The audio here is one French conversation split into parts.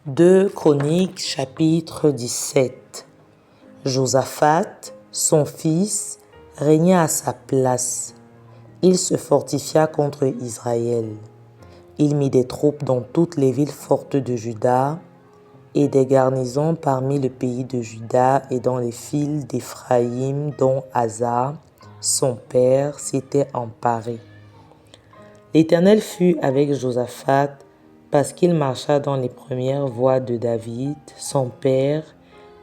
2 Chroniques chapitre 17. Josaphat, son fils, régna à sa place. Il se fortifia contre Israël. Il mit des troupes dans toutes les villes fortes de Juda et des garnisons parmi le pays de Juda et dans les files d'Éphraïm dont Asa, son père, s'était emparé. L'Éternel fut avec Josaphat parce qu'il marcha dans les premières voies de David, son père,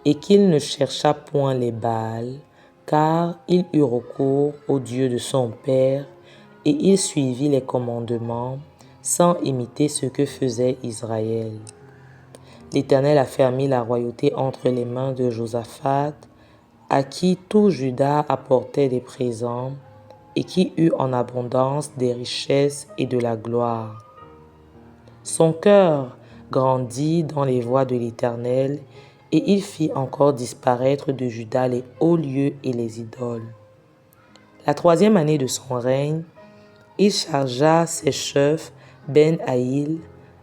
et qu'il ne chercha point les Baals, car il eut recours au Dieu de son père, et il suivit les commandements, sans imiter ce que faisait Israël. L'Éternel affermit la royauté entre les mains de Josaphat, à qui tout Juda apportait des présents, et qui eut en abondance des richesses et de la gloire. Son cœur grandit dans les voies de l'Éternel, et il fit encore disparaître de Juda les hauts lieux et les idoles. La 3e année de son règne, il chargea ses chefs Ben-Haïl,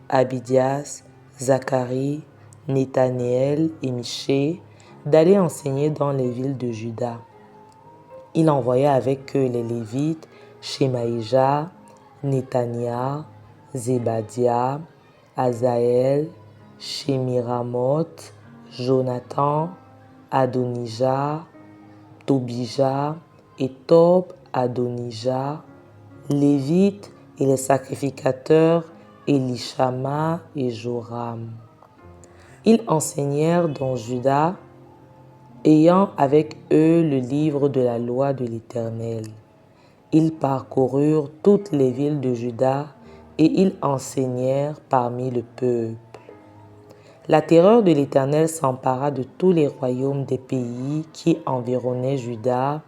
Abidias, Zacharie, Nethanéel et Michée d'aller enseigner dans les villes de Juda. Il envoya avec eux les Lévites, Shemaïja, Netania, Zébadia, Azaël, Shemiramoth, Jonathan, Adonijah, Tobija et Tob-Adonijah, Lévites et les sacrificateurs Élishama et Joram. Ils enseignèrent dans Juda, ayant avec eux le livre de la loi de l'Éternel. Ils parcoururent toutes les villes de Juda et ils enseignèrent parmi le peuple. La terreur de l'Éternel s'empara de tous les royaumes des pays qui environnaient Juda,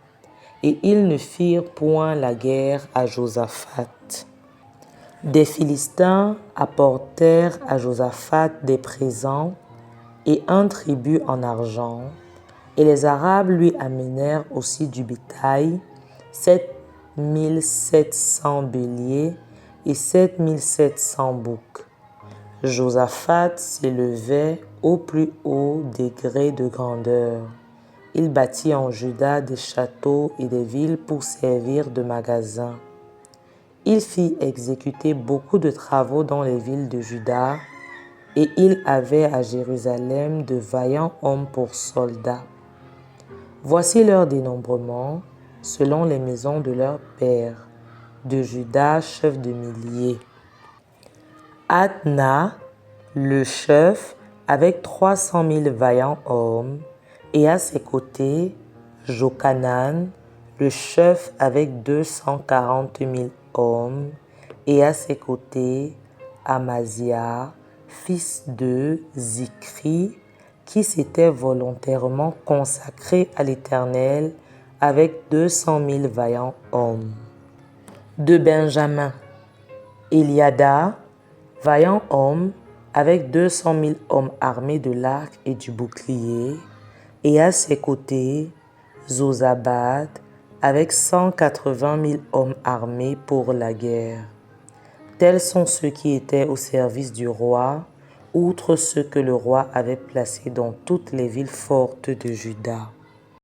et ils ne firent point la guerre à Josaphat. Des Philistins apportèrent à Josaphat des présents et un tribut en argent, et les Arabes lui amenèrent aussi du bétail, 7700 béliers et 7700 boucs. Josaphat s'élevait au plus haut degré de grandeur. Il bâtit en Juda des châteaux et des villes pour servir de magasins. Il fit exécuter beaucoup de travaux dans les villes de Juda, et il avait à Jérusalem de vaillants hommes pour soldats. Voici leur dénombrement, selon les maisons de leurs pères. De Juda, chef de milliers. Adna, le chef, avec 300 000 vaillants hommes, et à ses côtés, Jochanan, le chef, avec 240 000 hommes, et à ses côtés, Amazia, fils de Zikri, qui s'était volontairement consacré à l'Éternel, avec 200 000 vaillants hommes. De Benjamin, Eliada, vaillant homme, avec 200 000 hommes armés de l'arc et du bouclier, et à ses côtés, Zozabad, avec 180 000 hommes armés pour la guerre. Tels sont ceux qui étaient au service du roi, outre ceux que le roi avait placés dans toutes les villes fortes de Juda.